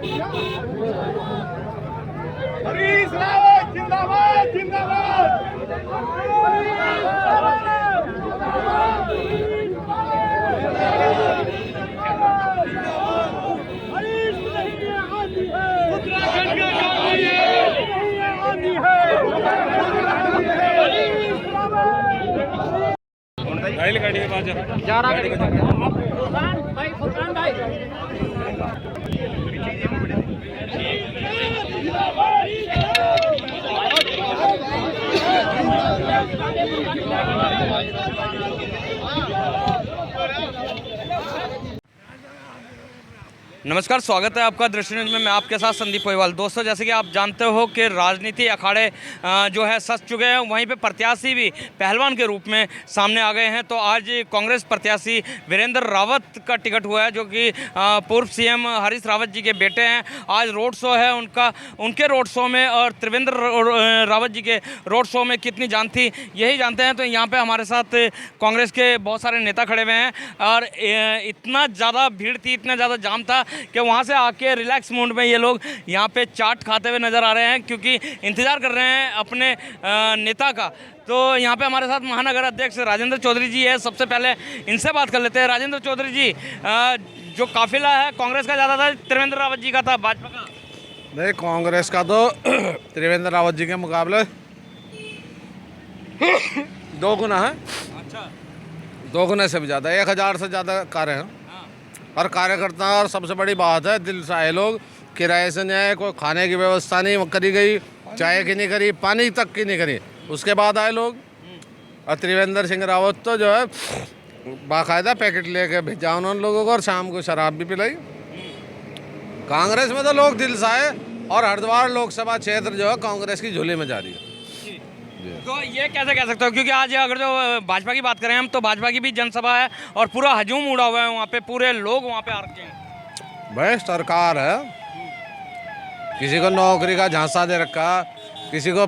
हरीश रावत जिंदाबाद जिंदाबाद। उत्तराखंड का गांधी है। गाड़ी के पास जा रहा है भाई फुरकान भाई। नमस्कार, स्वागत है आपका दृश्य न्यूज़ में। मैं आपके साथ संदीप पोईवाल। दोस्तों, जैसे कि आप जानते हो कि राजनीति अखाड़े जो है सज चुके हैं, वहीं पे प्रत्याशी भी पहलवान के रूप में सामने आ गए हैं। तो आज कांग्रेस प्रत्याशी वीरेंद्र रावत का टिकट हुआ है, जो कि पूर्व सीएम हरीश रावत जी के बेटे हैं। आज रोड शो है उनके रोड शो में और त्रिवेंद्र रावत जी के रोड शो में कितनी जान थी, यही जानते हैं। तो यहाँ पर हमारे साथ कांग्रेस के बहुत सारे नेता खड़े हुए हैं और इतना ज़्यादा भीड़ थी, इतना ज़्यादा जाम था कि वहाँ से आके रिलैक्स मूड में ये लोग यहाँ पे चाट खाते हुए नज़र आ रहे हैं, क्योंकि इंतज़ार कर रहे हैं अपने नेता का। तो यहाँ पे हमारे साथ महानगर अध्यक्ष राजेंद्र चौधरी जी है। सबसे पहले इनसे बात कर लेते हैं। राजेंद्र चौधरी जी, जो काफिला है कांग्रेस का ज़्यादा था, त्रिवेंद्र रावत जी का था, भाजपा का? नहीं, कांग्रेस का तो त्रिवेंद्र रावत जी के मुकाबले 2 गुना है। अच्छा, 2 गुना से भी ज़्यादा, 1000 से ज़्यादा कार्य हैं और कार्यकर्ता। और सबसे बड़ी बात है, दिल से आए लोग, किराए से नहीं आए, कोई खाने की व्यवस्था नहीं करी गई, चाय की नहीं करी, पानी तक की नहीं करी, उसके बाद आए लोग। और त्रिवेंद्र सिंह रावत तो जो है बाकायदा पैकेट लेके भेजा उन्होंने लोगों को, और शाम को शराब भी पिलाई। कांग्रेस में तो लोग दिल से आए, और हरिद्वार लोकसभा क्षेत्र जो है कांग्रेस की झोली में जा रही है। तो ये कैसे कह सकते हो, क्योंकि आज अगर जो भाजपा की बात करें हम, तो भाजपा की भी जनसभा है और पूरा हजूम उड़ा हुआ है वहाँ पे, पूरे लोग वहाँ पे आ रखे हैं। भाई सरकार है, किसी को नौकरी का झांसा दे रखा, किसी को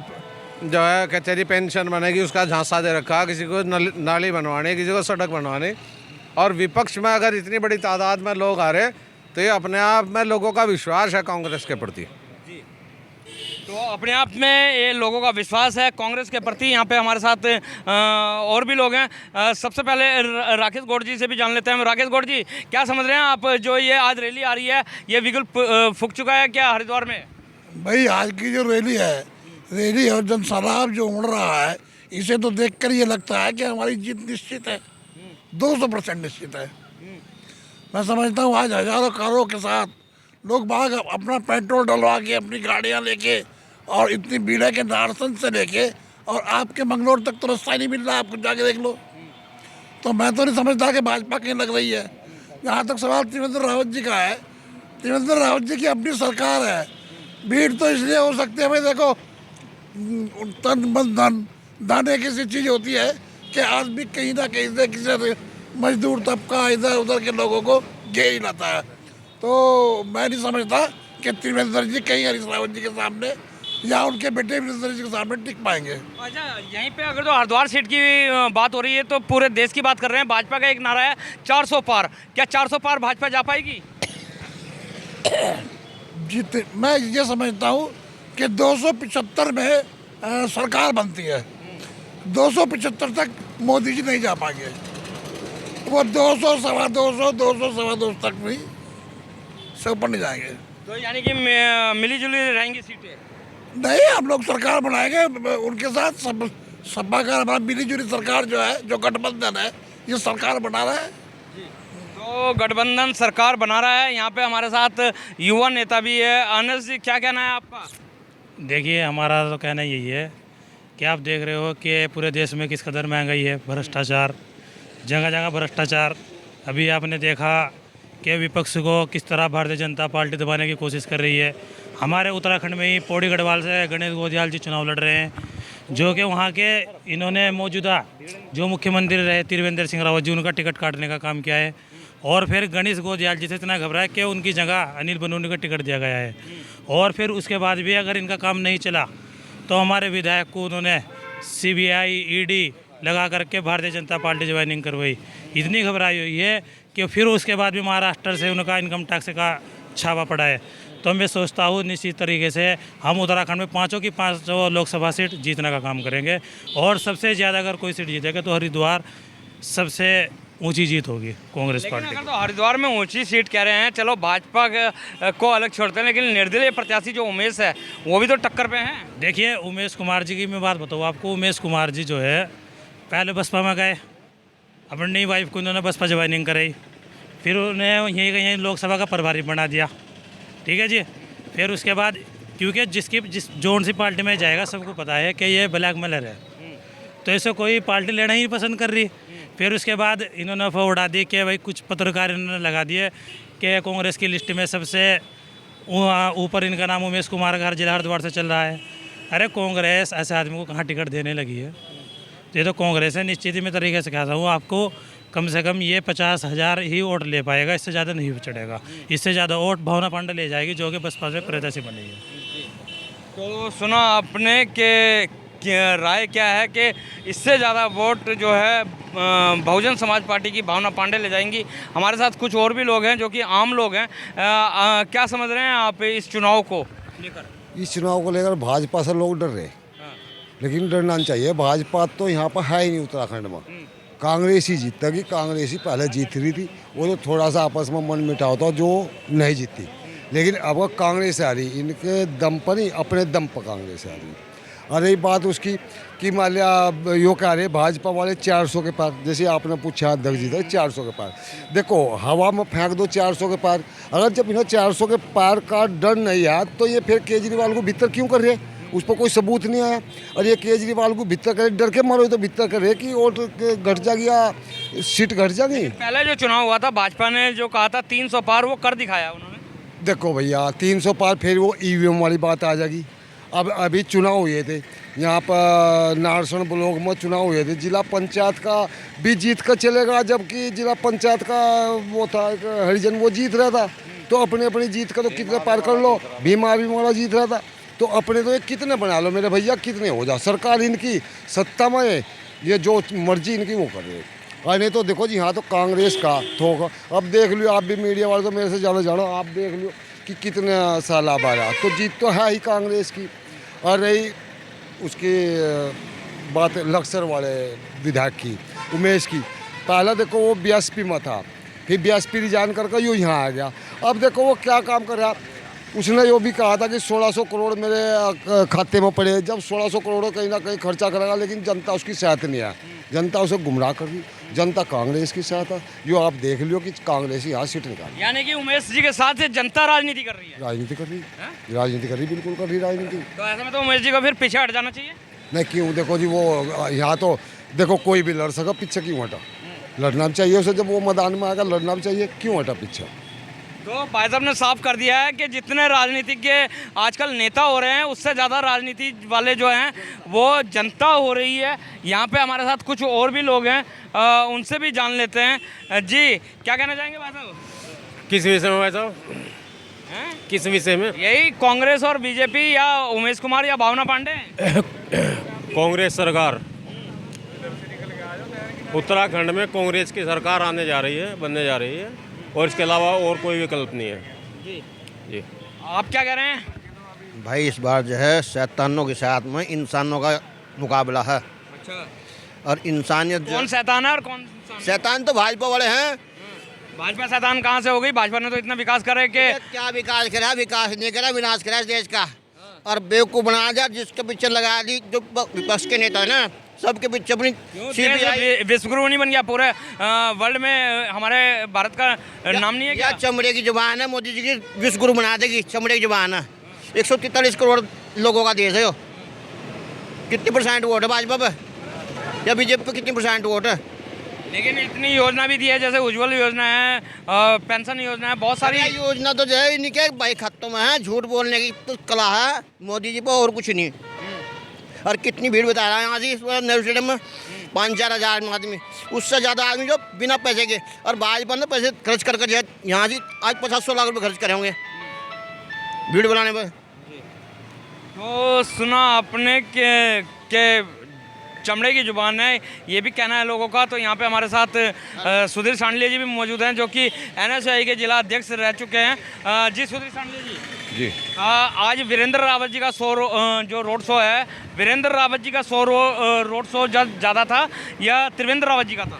जो है कचहरी पेंशन बनेगी उसका झांसा दे रखा, किसी को नाली बनवानी, किसी को सड़क बनवानी। और विपक्ष में अगर इतनी बड़ी तादाद में लोग आ रहे, तो ये अपने आप में लोगों का विश्वास है कांग्रेस के प्रति। तो अपने आप में ये लोगों का विश्वास है कांग्रेस के प्रति। यहाँ पे हमारे साथ और भी लोग हैं। सबसे पहले राकेश गौड़ जी से भी जान लेते हैं। राकेश गौड़ जी, क्या समझ रहे हैं आप, जो ये आज रैली आ रही है, ये बिल्कुल फूक चुका है क्या हरिद्वार में? भाई आज की जो रैली और जनसैलाब जो उमड़ रहा है, इसे तो देखकर ये लगता है कि हमारी जीत निश्चित है, 200% निश्चित है। मैं समझता हूँ आज हजारों कारों के साथ लोग बाग अपना पेट्रोल डलवा के, अपनी गाड़ियाँ लेके, और इतनी भीड़ है कि नारसन से लेके और आपके मंगलोर तक तो रास्ता ही नहीं मिल रहा, आप कुछ जाके देख लो। तो मैं तो नहीं समझता कि भाजपा कहीं लग रही है। जहाँ तक सवाल त्रिवेंद्र रावत जी का है, त्रिवेंद्र रावत जी की अपनी सरकार है। भीड़ तो इसलिए हो सकती है, भाई देखो, तन मन धन एक ऐसी चीज़ होती है कि आदमी कहीं ना कहीं से किसी मजदूर तबका इधर उधर के लोगों को घेर ही लाता है। तो मैं नहीं समझता कि त्रिवेंद्र जी कहीं हरीश रावत जी के सामने या उनके बेटे वीरेंद्र जी के सामने टिक पाएंगे। अच्छा, यहीं पे अगर जो हरिद्वार सीट की बात हो रही है, तो पूरे देश की बात कर रहे हैं। भाजपा का एक नारा है 400 पार। क्या 400 पार भाजपा जा पाएगी? मैं ये समझता हूँ कि 275 में सरकार बनती है, 275 तक मोदी जी नहीं जा पाएंगे। वो 200 सवा 200 तक भी से ऊपर नहीं जाएंगे। तो यानी कि मिली जुली रहेंगी सीटें? नहीं, हम लोग सरकार बनाएंगे उनके साथ। सब सपा का हमारा मिली जुली सरकार जो है, जो गठबंधन है, ये सरकार बना रहा है। तो गठबंधन सरकार बना रहा है। यहाँ पे हमारे साथ युवा नेता भी है। अनस जी, क्या कहना है आपका? देखिए, हमारा तो कहना यही है कि आप देख रहे हो कि पूरे देश में किस कदर महंगाई है, भ्रष्टाचार, जगह जगह भ्रष्टाचार। अभी आपने देखा कि विपक्ष को किस तरह भारतीय जनता पार्टी दबाने की कोशिश कर रही है। हमारे उत्तराखंड में ही पौड़ी गढ़वाल से गणेश गोदियाल जी चुनाव लड़ रहे हैं, जो कि वहाँ के इन्होंने मौजूदा जो मुख्यमंत्री रहे त्रिवेंद्र सिंह रावत जी, उनका टिकट काटने का काम किया है। और फिर गणेश गोदियाल जी से इतना घबराया कि उनकी जगह अनिल बनूनी का टिकट दिया गया है। और फिर उसके बाद भी अगर इनका काम नहीं चला, तो हमारे विधायक को उन्होंने CBI ED लगा करके भारतीय जनता पार्टी ज्वाइनिंग करवाई। इतनी घबराई हुई है कि फिर उसके बाद भी महाराष्ट्र से उनका इनकम टैक्स का छापा पड़ा है। तो मैं सोचता हूँ निश्चित तरीके से हम उत्तराखंड में 5 की 5 लोकसभा सीट जीतने का काम करेंगे। और सबसे ज़्यादा अगर कोई सीट जीतेगा तो हरिद्वार सबसे ऊंची जीत होगी कांग्रेस लेकिन पार्टी अगर तो हरिद्वार में ऊंची सीट कह रहे हैं, चलो भाजपा को अलग छोड़ते हैं, लेकिन निर्दलीय प्रत्याशी जो उमेश है वो भी तो टक्कर पे हैं। देखिए उमेश कुमार जी की मैं बात बताऊँ आपको। उमेश कुमार जी जो है पहले बसपा में गए, अपनी नई वाइफ को उन्होंने बसपा ज्वाइनिंग कराई, फिर उन्हें यहीं लोकसभा का प्रभारी बना दिया, ठीक है जी। फिर उसके बाद क्योंकि जिस जोन सी पार्टी में जाएगा सबको पता है कि ये ब्लैक मेलर है, तो ऐसे कोई पार्टी लेना ही पसंद कर रही। फिर उसके बाद इन्होंने अफवाह उड़ा दी कि भाई कुछ पत्रकार इन्होंने लगा दिए कि कांग्रेस की लिस्ट में सबसे ऊपर इनका नाम उमेश कुमार का हर जिला हरिद्वार से चल रहा है। अरे कांग्रेस ऐसे आदमी को कहाँ टिकट देने लगी है? तो ये तो कांग्रेस है। निश्चित ही मैं तरीके से कहता हूँ आपको, कम से कम ये 50,000 ही वोट ले पाएगा, इससे ज़्यादा नहीं चढ़ेगा। इससे ज़्यादा वोट भावना पांडे ले जाएगी जो कि बसपा से प्रत्याशी बनी है। तो सुना आपने कि राय क्या है कि इससे ज़्यादा वोट जो है बहुजन समाज पार्टी की भावना पांडे ले जाएंगी। हमारे साथ कुछ और भी लोग हैं जो कि आम लोग हैं। क्या समझ रहे हैं आप इस चुनाव को लेकर? इस चुनाव को लेकर भाजपा से लोग डर रहे, लेकिन डरना नहीं चाहिए। भाजपा तो यहाँ पर है ही नहीं उत्तराखंड में। कांग्रेस ही जीतेगी। कांग्रेस ही पहले जीत रही थी, वो तो थोड़ा सा आपस में मन मिटाव था जो नहीं जीती, लेकिन अब कांग्रेस आ रही, इनके दम पर नहीं अपने दम पर कांग्रेस आ रही। और रही बात उसकी कि मान लिया यो कह रहे भाजपा वाले 400 के पार, जैसे आपने पूछा अध्यक्ष जी था 400 के पार, देखो हवा में फेंक दो 400 के पार। अगर जब इन्हें 400 के पार का डर नहीं है तो ये फिर केजरीवाल को भीतर क्यों कर रहे? उस पर कोई सबूत नहीं आया। और ये केजरीवाल को भीतर करे, डर के मारो तो भीतर करे कि वोट घट जाएगी या सीट घट जाएगी। पहले जो चुनाव हुआ था भाजपा ने जो कहा था 300 पार, वो कर दिखाया उन्होंने। देखो भैया 300 पार फिर वो ईवीएम वाली बात आ जाएगी। अब अभी चुनाव हुए थे यहाँ पर नारसन ब्लॉक में चुनाव हुए थे, जिला पंचायत का भी जीत कर चलेगा, जबकि जिला पंचायत का वो था हरिजन वो जीत रहा था। तो अपने अपनी जीत का तो कितने पार कर लो, भीमा वाला जीत रहा था, तो अपने तो ये कितने बना लो मेरे भैया, कितने हो जा। सरकार इनकी सत्ता में है, ये जो मर्जी इनकी वो कर रहे हैं। और नहीं तो देखो जी यहाँ तो कांग्रेस का थोक। अब देख लियो आप भी, मीडिया वाले तो मेरे से ज़्यादा जानो, आप देख लियो कि कितने साल अब आ रहा, तो जीत तो है ही कांग्रेस की। और रही उसकी बात लक्सर वाले विधायक की, उमेश की, पहला देखो वो बीएसपी में था, फिर बीएसपी रिजाइन करके यूँ यहाँ आ गया। अब देखो वो क्या काम कर रहा। उसने यो भी कहा था कि 1600 करोड़ मेरे खाते में पड़े। जब 1600 करोड़ कहीं ना कहीं खर्चा करेगा, लेकिन जनता उसकी साथ नहीं है, जनता उसे गुमराह कर रही, जनता कांग्रेस के साथ है। जो आप देख लियो कि कांग्रेस ही यहाँ सीट निकाली। यानी कि उमेश जी के साथ से जनता राजनीति कर रही है। राजनीति कर रही, राजनीति कर रही, बिल्कुल कर रही राजनीति। तो ऐसे में तो उमेश जी को फिर पीछे हट जाना चाहिए। नहीं क्यों, देखो जी वो यहाँ तो देखो कोई भी लड़ सका, पीछे क्यों हटा? लड़ना भी चाहिए उसे, जब वो मैदान में आएगा लड़ना भी चाहिए, क्यों हटा पीछे? तो भाई साहब ने साफ कर दिया है कि जितने राजनीतिक के आजकल नेता हो रहे हैं, उससे ज़्यादा राजनीति वाले जो हैं वो जनता हो रही है। यहाँ पे हमारे साथ कुछ और भी लोग हैं, उनसे भी जान लेते हैं। जी क्या कहना चाहेंगे भाई साहब? किस विषय में भाई साहब? किस विषय में? यही कांग्रेस और बीजेपी, या उमेश कुमार या भावना पांडे? कांग्रेस सरकार, उत्तराखंड में कांग्रेस की सरकार आने जा रही है, बनने जा रही है, और इसके अलावा और कोई विकल्प नहीं है। जी आप क्या कह रहे हैं? भाई इस बार जो है शैतानों के साथ में इंसानों का मुकाबला है। अच्छा, और इंसानियत कौन शैतान है और कौन शैतान तो भाजपा वाले हैं। भाजपा शैतान कहाँ से हो गई? भाजपा ने तो इतना विकास करे कि क्या विकास करा? विकास नहीं करा, विनाश करा इस देश का। और बेवकूफ़ बना दिया, जिसके पीछे लगा दी जो विपक्ष के नेता है ना, सबके पीछे अपनी विश्वगुरु नहीं बन गया पूरे वर्ल्ड में? हमारे भारत का नाम नहीं है क्या? चमड़े की जुबान है, मोदी जी की विश्वगुरु बना देगी। चमड़े की जुबान है। 143 करोड़ लोगों का देश है। कितनी % वोट है भाजपा पे या बीजेपी पे? कितनी % वोट है? लेकिन इतनी योजना भी दी है, जैसे उज्ज्वल योजना है, पेंशन योजना है, बहुत सारी योजना तो जो है इनके भाई खातों में है। झूठ बोलने की तो कला है मोदी जी पर, और कुछ नहीं। और कितनी भीड़ बता रहा है यहाँ से नेहरू स्टेडियम में, 5-4 हज़ार आदमी, उससे ज़्यादा आदमी जो बिना पैसे के। और भाजपा ने पैसे खर्च करके जो है यहाँ से आज 50-100 लाख रुपये खर्च करे होंगे भीड़ बनाने पर। तो सुना आपने के चमड़े की जुबान है, ये भी कहना है लोगों का। तो यहाँ पे हमारे साथ सुधीर सांडलिया जी भी मौजूद हैं, जो कि NSAI के जिला अध्यक्ष रह चुके हैं। जी सुधीर सांडलिया जी, जी। आज वीरेंद्र रावत जी का जो रोड शो है, वीरेंद्र रावत जी का रोड शो ज़्यादा था या त्रिवेंद्र रावत जी का था?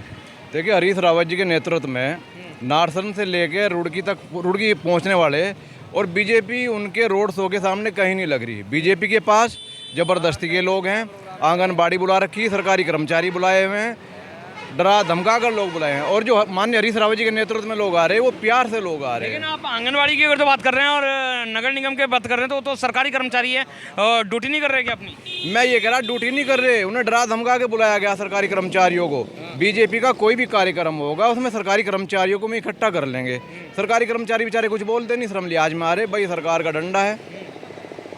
देखिए, हरीश रावत जी के नेतृत्व में नारसन से लेकर रुड़की पहुंचने वाले और बीजेपी उनके रोड शो के सामने कहीं नहीं लग रही। बीजेपी के पास ज़बरदस्ती के लोग हैं, आंगनबाड़ी बुला रखी, सरकारी कर्मचारी बुलाए हुए हैं, डरा धमका कर लोग बुलाए हैं, और जो माननीय हरीश रावत जी के नेतृत्व में लोग आ रहे हैं वो प्यार से लोग आ रहे हैं। लेकिन आप आंगनबाड़ी की अगर तो बात कर रहे हैं और नगर निगम की बात कर रहे हैं तो सरकारी कर्मचारी है, ड्यूटी नहीं कर रहे क्या अपनी? मैं ये कह रहा, ड्यूटी नहीं कर रहे, उन्हें डरा धमका के बुलाया गया सरकारी कर्मचारियों को। बीजेपी का कोई भी कार्यक्रम होगा उसमें सरकारी कर्मचारियों को हम इकट्ठा कर लेंगे। सरकारी कर्मचारी बेचारे कुछ बोलते नहीं, श्रम लिहाज में आ रहे, भाई सरकार का डंडा है।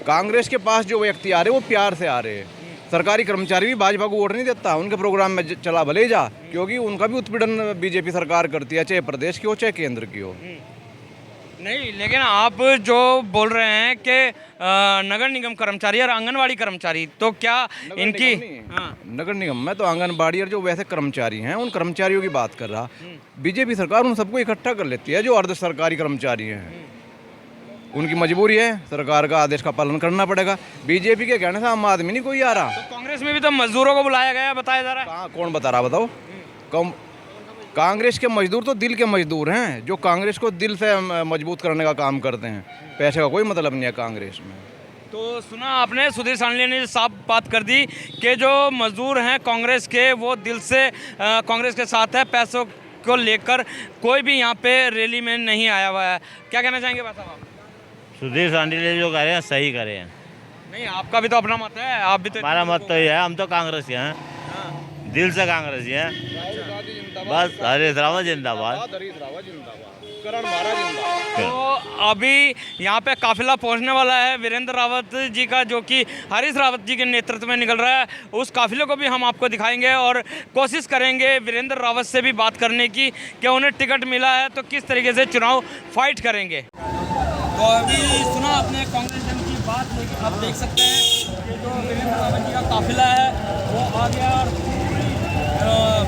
कांग्रेस के पास जो व्यक्ति आ रहे वो प्यार से आ रहे हैं। सरकारी कर्मचारी भी भाजपा को वोट नहीं देता, उनके प्रोग्राम में चला भले ही जा, क्योंकि उनका भी उत्पीड़न बीजेपी सरकार करती है, चाहे प्रदेश की हो चाहे केंद्र की हो। नहीं, लेकिन आप जो बोल रहे हैं कि नगर निगम कर्मचारी और आंगनबाड़ी कर्मचारी, तो क्या इनकी नगर निगम में तो आंगनबाड़ी और जो वैसे कर्मचारी हैं उन कर्मचारियों की बात कर रहा। बीजेपी सरकार उन सबको इकट्ठा कर लेती है जो अर्ध सरकारी कर्मचारी हैं। उनकी मजबूरी है, सरकार का आदेश का पालन करना पड़ेगा। बीजेपी के कहने से आम आदमी नहीं कोई आ रहा। तो कांग्रेस में भी तो मजदूरों को बुलाया गया बताया जा रहा है। कहाँ, कौन बता रहा बताओ? कांग्रेस के मजदूर तो दिल के मजदूर हैं, जो कांग्रेस को दिल से मजबूत करने का काम करते हैं। पैसे का कोई मतलब नहीं है कांग्रेस में। तो सुना आपने, सुधीर सांडले ने साफ बात कर दी कि जो मजदूर हैं कांग्रेस के वो दिल से कांग्रेस के साथ है, पैसों को लेकर कोई भी यहाँ पे रैली में नहीं आया हुआ है। क्या कहना चाहेंगे भाई साहब? सुधीर सांडले जो करे हैं सही करे हैं। नहीं, आपका भी तो अपना मत है, आप भी तो। हमारा मत तो ये है, हम तो कांग्रेस के हैं, दिल से कांग्रेस हैं। बस हरीश रावत जिंदाबाद। तो अभी यहाँ पे काफिला पहुँचने वाला है वीरेंद्र रावत जी का, जो कि हरीश रावत जी के नेतृत्व में निकल रहा है। उस काफिले को भी हम आपको दिखाएंगे और कोशिश करेंगे वीरेंद्र रावत से भी बात करने की कि उन्हें टिकट मिला है तो किस तरीके से चुनाव फाइट करेंगे। तो अभी सुना आपने कांग्रेस जन की बात, लेकिन आप देख सकते हैं कि जो वीरेंद्र रावत जी का काफिला है वो आ गया और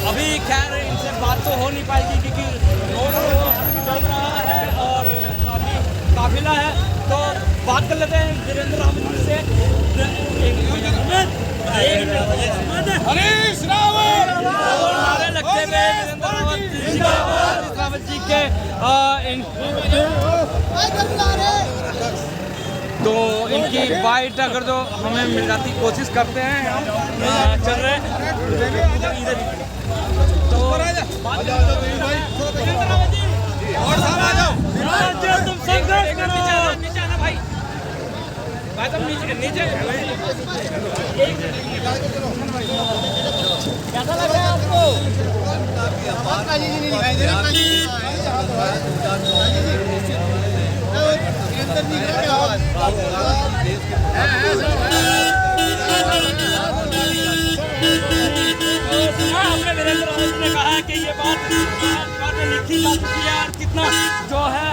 अभी खैर इनसे बात तो हो नहीं पाएगी क्योंकि रोड चल रहा है और काफिला है। तो बात कर लेते हैं वीरेंद्र रावत जी से। हरीश रावत नारे लगते हुए वीरेंद्र रावत जी के तो इनकी बाइट अगर तो हमें मिल जाती कोशिश करते हैं, हम चल रहे हैं तो नीचे आना भाई, भाई तुम नीचे कैसा लग रहा है आपको? आपने वीरेंद्र रावत ने कहा है कि ये बात लिखी जा चुकी है और कितना जो है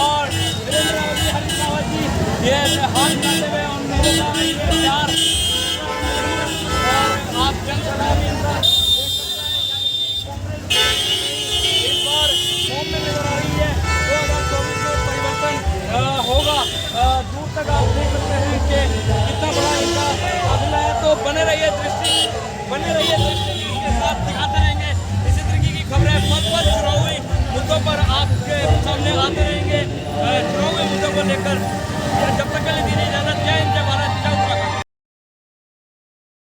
और वीरेंद्र रावत जी, हरीश रावत जी ये हाथ मिलाते हुए और मेरे साथ ये प्यार और आप जनता भी इस बार फॉर्म में नजर आ रही है। 2024 में परिवर्तन होगा, दूर तक आप देख सकते हैं कि कितना बड़ा इनका काफिला है। तो बने रहिए दृष्टि के साथ दिखाते रहेंगे इसी तरीके की खबरें पल-पल चुनावी मुद्दों पर आपके सामने आते रहेंगे। चुनावी मुद्दों को लेकर जब तक के लिए दीजिए